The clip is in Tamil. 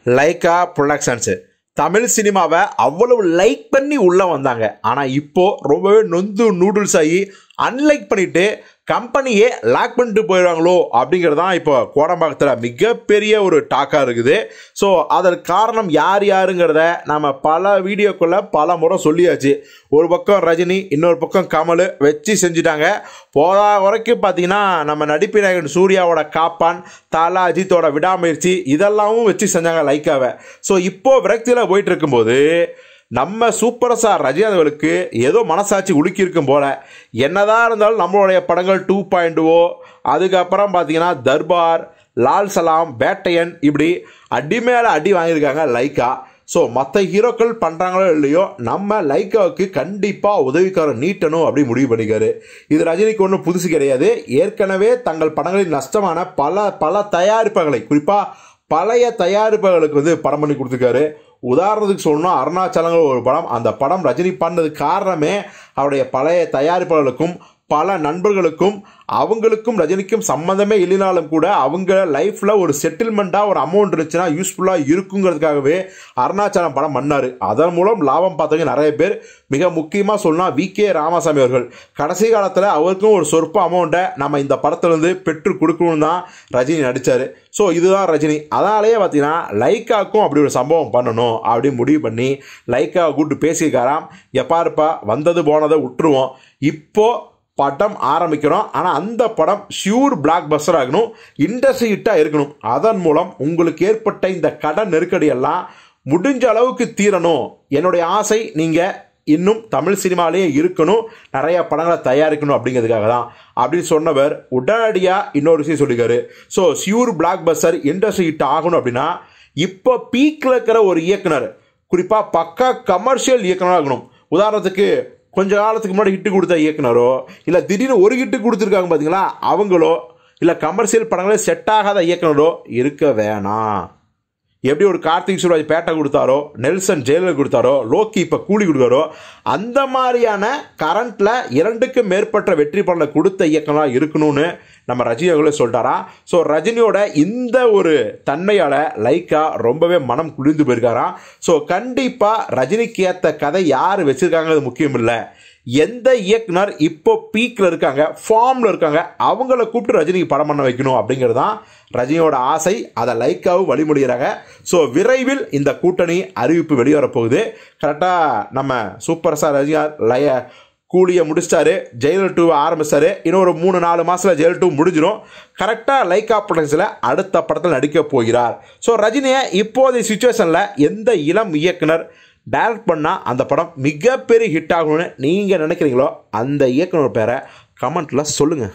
லைக்கா ப்ரொடக்ஷன்ஸ் தமிழ் சினிமாவை அவ்வளவு லைக் பண்ணி உள்ள வந்தாங்க. ஆனால் இப்போ ரொம்பவே நொந்து நூடுல்ஸ் ஆகி அன்லைக் பண்ணிட்டு கம்பெனியே லாக் பண்ணிட்டு போயிடுவாங்களோ அப்படிங்கிறது தான் இப்போ கோடம்பாக்கத்தில் மிகப்பெரிய ஒரு டாக்காக இருக்குது. ஸோ அதற்கு காரணம் யார் யாருங்கிறத நம்ம பல வீடியோக்குள்ளே பல முறை சொல்லியாச்சு. ஒரு பக்கம் ரஜினி, இன்னொரு பக்கம் கமல் வச்சு செஞ்சுட்டாங்க. போதா வரைக்கும் பார்த்தீங்கன்னா நம்ம நடிப்பு நாயகன் சூர்யாவோட காப்பான், தல அஜித்தோட விடாமுயற்சி இதெல்லாமும் வச்சு செஞ்சாங்க லைக்காவை. ஸோ இப்போ விரக்தியில் போயிட்டு இருக்கும்போது நம்ம சூப்பர் ஸ்டார் ரஜினி அவர்களுக்கு ஏதோ மனசாட்சி உலுக்கி இருக்கும் போல. என்னதான் இருந்தாலும் நம்மளுடைய படங்கள் 2.0, அதுக்கப்புறம் பார்த்தீங்கன்னா தர்பார், லால் சலாம், பேட்டையன், இப்படி அடி மேலே அடி வாங்கியிருக்காங்க லைக்கா. ஸோ மற்ற ஹீரோக்கள் பண்ணுறாங்களோ இல்லையோ நம்ம லைக்காவுக்கு கண்டிப்பாக உதவிக்காரர் நீட்டணும் அப்படி முடிவு பண்ணிக்காரு. இது ரஜினிக்கு ஒன்றும் புதுசு கிடையாது. ஏற்கனவே தங்கள் படங்களில் நஷ்டமான பல தயாரிப்புகளை, குறிப்பாக பழைய தயாரிப்புகளுக்கு படம் பண்ணி கொடுத்துருக்காரு. உதாரணத்துக்கு சொல்லணும், அருணாச்சலங்கிற ஒரு படம். அந்த படம் ரஜினி பண்ணதுக்கு காரணமே அவருடைய பழைய தயாரிப்பாளர்களுக்கும் பல நண்பர்களுக்கும் அவங்களுக்கும் ரஜினிக்கும் சம்மந்தமே இல்லைனாலும் கூட அவங்க லைஃப்பில் ஒரு செட்டில்மெண்ட்டாக ஒரு அமௌண்ட் இருந்துச்சுன்னா யூஸ்ஃபுல்லாக இருக்குங்கிறதுக்காகவே அருணாச்சலம் படம் பண்ணார். அதன் மூலம் லாபம் பார்த்தவங்க நிறைய பேர். மிக முக்கியமாக சொல்லலாம் வி.கே. ராமசாமி அவர்கள். கடைசி காலத்தில் அவருக்கும் ஒரு சொற்ப அமௌண்ட்டை நம்ம இந்த படத்துலேருந்து பெற்று கொடுக்கணும்னு தான் ரஜினி நடித்தார். ஸோ இதுதான் ரஜினி. அதனாலேயே பார்த்தீங்கன்னா லைக்காவுக்கும் அப்படி ஒரு சம்பவம் பண்ணணும் அப்படின்னு முடிவு பண்ணி லைக்காவை கூப்பிட்டு பேசியிருக்காராம். எப்பாருப்பா வந்தது போனதை விட்டுருவோம், இப்போ படம் ஆரம்பிக்கிறோம். ஆனால் அந்த படம் ஷியூர் பிளாக் பஸ்டர் ஆகணும், இண்டஸ்ட்ரி ஹிட்டாக இருக்கணும். அதன் மூலம் உங்களுக்கு ஏற்பட்ட இந்த கடன் நெருக்கடியெல்லாம் முடிஞ்ச அளவுக்கு தீரணும். என்னுடைய ஆசை நீங்கள் இன்னும் தமிழ் சினிமாலேயே இருக்கணும், நிறைய படங்களை தயாரிக்கணும் அப்படிங்கிறதுக்காக தான் அப்படின்னு சொன்னவர் உடனடியாக இன்னொரு விஷயம் சொல்லியிருக்காரு. So sure black Bastar industry hit ஆகணும் அப்படின்னா இப்போ பீக்கில் இருக்கிற ஒரு இயக்குனர், குறிப்பாக பக்கா கமர்ஷியல் இயக்குனராக இருக்கணும். உதாரணத்துக்கு கொஞ்ச காலத்துக்கு முன்னாடி ஹிட்டு கொடுத்த இயக்குனரோ, இல்லை திடீர்னு ஒரு ஹிட்டு கொடுத்துருக்காங்க பார்த்தீங்களா அவங்களோ, இல்லை கமர்ஷியல் படங்களே செட் ஆகாத இயக்குனரோ இருக்க வேணாம். எப்படி ஒரு கார்த்திக் சுப்ராஜ் பேட்டை கொடுத்தாரோ, நெல்சன் ஜெயிலர் கொடுத்தாரோ, லோக்கி இப்போ கூலி கொடுத்தாரோ, அந்த மாதிரியான கரண்ட்டில் 2க்கும் மேற்பட்ட வெற்றி படங்களை கொடுத்த இயக்குனராக இருக்கணும்னு நம்ம ரஜினி அவர்களே சொல்லிட்டாரா. ஸோ ரஜினியோட இந்த ஒரு தன்மையால் லைக்கா ரொம்பவே மனம் குளிர்ந்து போயிருக்காராம். ஸோ கண்டிப்பாக ரஜினிக்கு ஏற்ற கதை யார் வச்சுருக்காங்கிறது முக்கியம் இல்லை, எந்த இயக்குனர் இப்போ பீக்கில் இருக்காங்க, ஃபார்மில் இருக்காங்க, அவங்கள கூப்பிட்டு ரஜினிக்கு படம் பண்ண வைக்கணும் அப்படிங்கிறது தான் ரஜினியோட ஆசை. அதை லைக்காவும் வழிமொழிகிறாங்க. ஸோ விரைவில் இந்த கூட்டணி அறிவிப்பு வெளிவரப்போகுது. கரெக்டாக நம்ம சூப்பர் ஸ்டார் ரஜினி கூலியை முடிச்சிட்டாரு, ஜெயிலர் 2 ஆரம்பிச்சாரு. இன்னும் ஒரு 3-4 மாதத்தில் ஜெயிலர் 2 முடிஞ்சிடும். கரெக்டாக லைக்கா ப்ரொடக்ஷனில் அடுத்த படத்தில் நடிக்க போகிறார். ஸோ ரஜினியை இப்போதைய சுச்சுவேஷனில் எந்த இளம் இயக்குனர் டைரக்ட் பண்ணால் அந்த படம் மிகப்பெரிய ஹிட் ஆகணும்னு நீங்கள் நினைக்கிறீங்களோ அந்த இயக்குனர் பேரை கமெண்ட்டில் சொல்லுங்கள்.